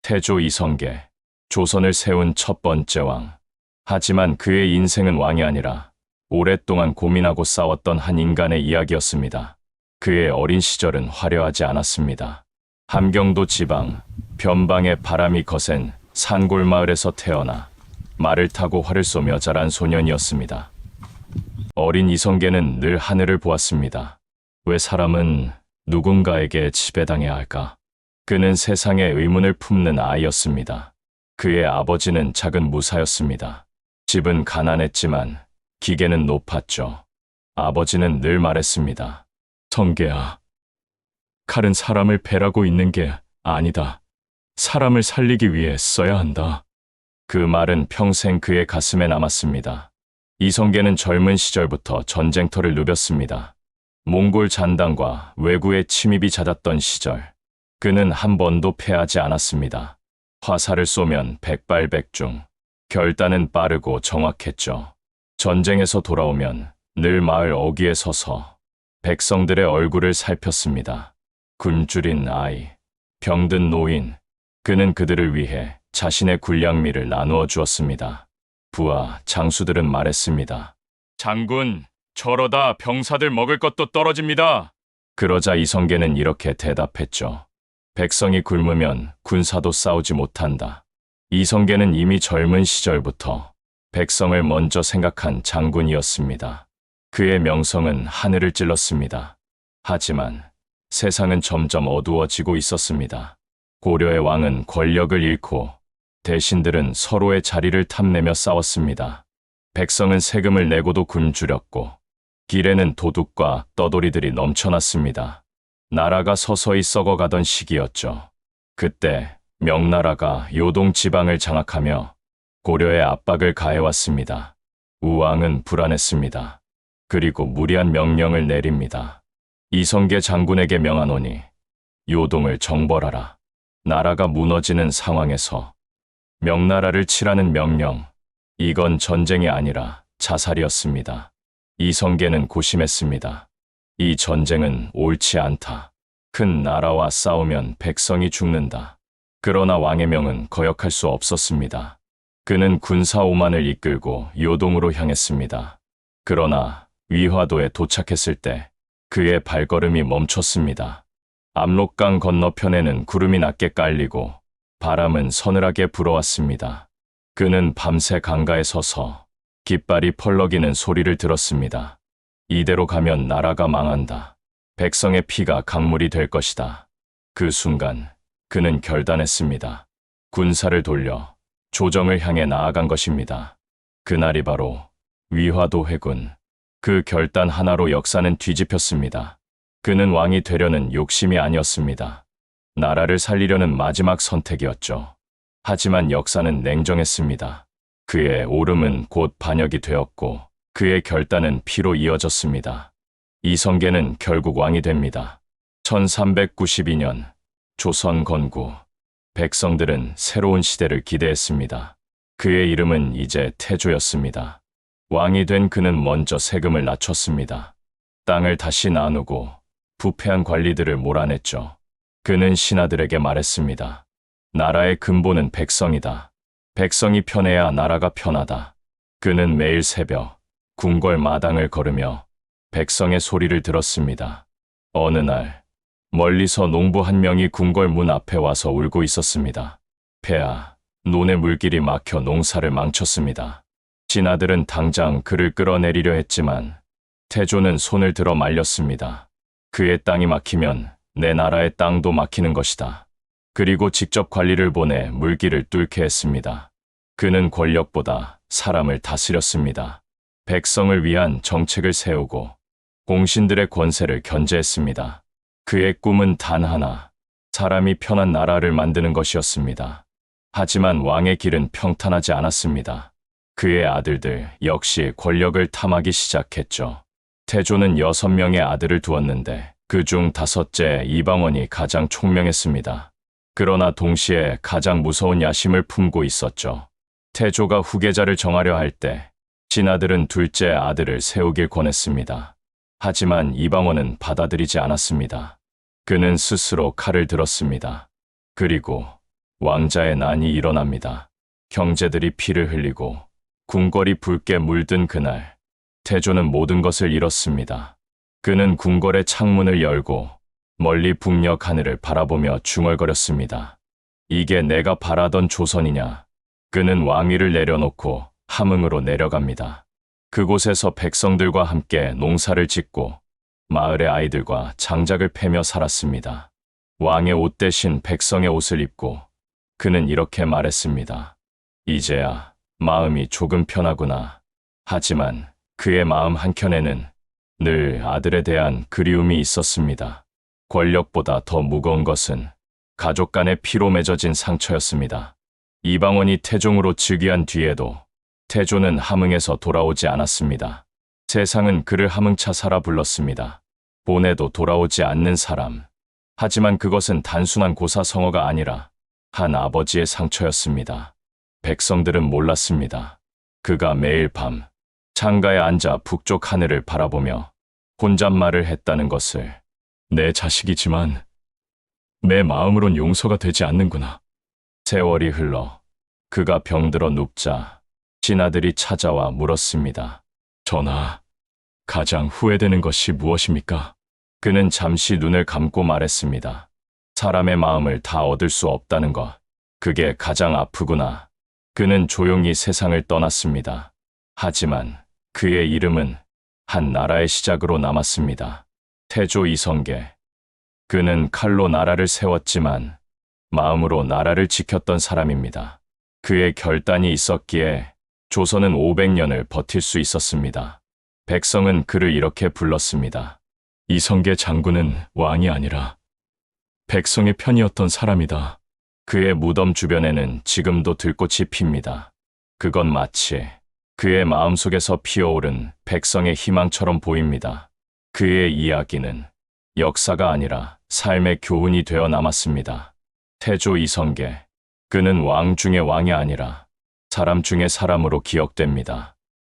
태조 이성계, 조선을 세운 첫 번째 왕. 하지만 그의 인생은 왕이 아니라 오랫동안 고민하고 싸웠던 한 인간의 이야기였습니다. 그의 어린 시절은 화려하지 않았습니다. 함경도 지방, 변방에 바람이 거센 산골 마을에서 태어나 말을 타고 활을 쏘며 자란 소년이었습니다. 어린 이성계는 늘 하늘을 보았습니다. 왜 사람은 누군가에게 지배당해야 할까? 그는 세상에 의문을 품는 아이였습니다. 그의 아버지는 작은 무사였습니다. 집은 가난했지만 기계는 높았죠. 아버지는 늘 말했습니다. 성계야, 칼은 사람을 배라고 있는 게 아니다. 사람을 살리기 위해 써야 한다. 그 말은 평생 그의 가슴에 남았습니다. 이성계는 젊은 시절부터 전쟁터를 누볐습니다. 몽골 잔당과 왜구의 침입이 잦았던 시절, 그는 한 번도 패하지 않았습니다. 화살을 쏘면 백발백중, 결단은 빠르고 정확했죠. 전쟁에서 돌아오면 늘 마을 어귀에 서서 백성들의 얼굴을 살폈습니다. 굶주린 아이, 병든 노인, 그는 그들을 위해 자신의 군량미를 나누어 주었습니다. 부하, 장수들은 말했습니다. 장군, 저러다 병사들 먹을 것도 떨어집니다. 그러자 이성계는 이렇게 대답했죠. 백성이 굶으면 군사도 싸우지 못한다. 이성계는 이미 젊은 시절부터 백성을 먼저 생각한 장군이었습니다. 그의 명성은 하늘을 찔렀습니다. 하지만 세상은 점점 어두워지고 있었습니다. 고려의 왕은 권력을 잃고 대신들은 서로의 자리를 탐내며 싸웠습니다. 백성은 세금을 내고도 굶주렸고 길에는 도둑과 떠돌이들이 넘쳐났습니다. 나라가 서서히 썩어가던 시기였죠. 그때 명나라가 요동 지방을 장악하며 고려에 압박을 가해왔습니다. 우왕은 불안했습니다. 그리고 무리한 명령을 내립니다. 이성계 장군에게 명하노니 요동을 정벌하라. 나라가 무너지는 상황에서 명나라를 치라는 명령, 이건 전쟁이 아니라 자살이었습니다. 이성계는 고심했습니다. 이 전쟁은 옳지 않다. 큰 나라와 싸우면 백성이 죽는다. 그러나 왕의 명은 거역할 수 없었습니다. 그는 군사 5만을 이끌고 요동으로 향했습니다. 그러나 위화도에 도착했을 때 그의 발걸음이 멈췄습니다. 압록강 건너편에는 구름이 낮게 깔리고 바람은 서늘하게 불어왔습니다. 그는 밤새 강가에 서서 깃발이 펄럭이는 소리를 들었습니다. 이대로 가면 나라가 망한다. 백성의 피가 강물이 될 것이다. 그 순간 그는 결단했습니다. 군사를 돌려 조정을 향해 나아간 것입니다. 그날이 바로 위화도 회군. 그 결단 하나로 역사는 뒤집혔습니다. 그는 왕이 되려는 욕심이 아니었습니다. 나라를 살리려는 마지막 선택이었죠. 하지만 역사는 냉정했습니다. 그의 오름은 곧 반역이 되었고 그의 결단은 피로 이어졌습니다. 이성계는 결국 왕이 됩니다. 1392년 조선 건국. 백성들은 새로운 시대를 기대했습니다. 그의 이름은 이제 태조였습니다. 왕이 된 그는 먼저 세금을 낮췄습니다. 땅을 다시 나누고 부패한 관리들을 몰아냈죠. 그는 신하들에게 말했습니다. 나라의 근본은 백성이다. 백성이 편해야 나라가 편하다. 그는 매일 새벽 궁궐 마당을 걸으며 백성의 소리를 들었습니다. 어느 날 멀리서 농부 한 명이 궁궐 문 앞에 와서 울고 있었습니다. 폐하, 논의 물길이 막혀 농사를 망쳤습니다. 신하들은 당장 그를 끌어내리려 했지만 태조는 손을 들어 말렸습니다. 그의 땅이 막히면 내 나라의 땅도 막히는 것이다. 그리고 직접 관리를 보내 물길을 뚫게 했습니다. 그는 권력보다 사람을 다스렸습니다. 백성을 위한 정책을 세우고 공신들의 권세를 견제했습니다. 그의 꿈은 단 하나, 사람이 편한 나라를 만드는 것이었습니다. 하지만 왕의 길은 평탄하지 않았습니다. 그의 아들들 역시 권력을 탐하기 시작했죠. 태조는 6명의 아들을 두었는데 그중 5째 이방원이 가장 총명했습니다. 그러나 동시에 가장 무서운 야심을 품고 있었죠. 태조가 후계자를 정하려 할 때 신하들은 둘째 아들을 세우길 권했습니다. 하지만 이방원은 받아들이지 않았습니다. 그는 스스로 칼을 들었습니다. 그리고 왕자의 난이 일어납니다. 형제들이 피를 흘리고 궁궐이 붉게 물든 그날, 태조는 모든 것을 잃었습니다. 그는 궁궐의 창문을 열고 멀리 북녘 하늘을 바라보며 중얼거렸습니다. 이게 내가 바라던 조선이냐? 그는 왕위를 내려놓고 함흥으로 내려갑니다. 그곳에서 백성들과 함께 농사를 짓고 마을의 아이들과 장작을 패며 살았습니다. 왕의 옷 대신 백성의 옷을 입고 그는 이렇게 말했습니다. 이제야 마음이 조금 편하구나. 하지만 그의 마음 한켠에는 늘 아들에 대한 그리움이 있었습니다. 권력보다 더 무거운 것은 가족 간의 피로 맺어진 상처였습니다. 이방원이 태종으로 즉위한 뒤에도 태조는 함흥에서 돌아오지 않았습니다. 세상은 그를 함흥차사라 불렀습니다. 보내도 돌아오지 않는 사람. 하지만 그것은 단순한 고사성어가 아니라 한 아버지의 상처였습니다. 백성들은 몰랐습니다. 그가 매일 밤 창가에 앉아 북쪽 하늘을 바라보며 혼잣말을 했다는 것을. 내 자식이지만 내 마음으론 용서가 되지 않는구나. 세월이 흘러 그가 병들어 눕자 친아들이 찾아와 물었습니다. 전하, 가장 후회되는 것이 무엇입니까? 그는 잠시 눈을 감고 말했습니다. 사람의 마음을 다 얻을 수 없다는 것. 그게 가장 아프구나. 그는 조용히 세상을 떠났습니다. 하지만 그의 이름은 한 나라의 시작으로 남았습니다. 태조 이성계. 그는 칼로 나라를 세웠지만 마음으로 나라를 지켰던 사람입니다. 그의 결단이 있었기에 조선은 500년을 버틸 수 있었습니다. 백성은 그를 이렇게 불렀습니다. 이성계 장군은 왕이 아니라 백성의 편이었던 사람이다. 그의 무덤 주변에는 지금도 들꽃이 핍니다. 그건 마치 그의 마음속에서 피어오른 백성의 희망처럼 보입니다. 그의 이야기는 역사가 아니라 삶의 교훈이 되어 남았습니다. 태조 이성계. 그는 왕 중의 왕이 아니라 사람 중의 사람으로 기억됩니다.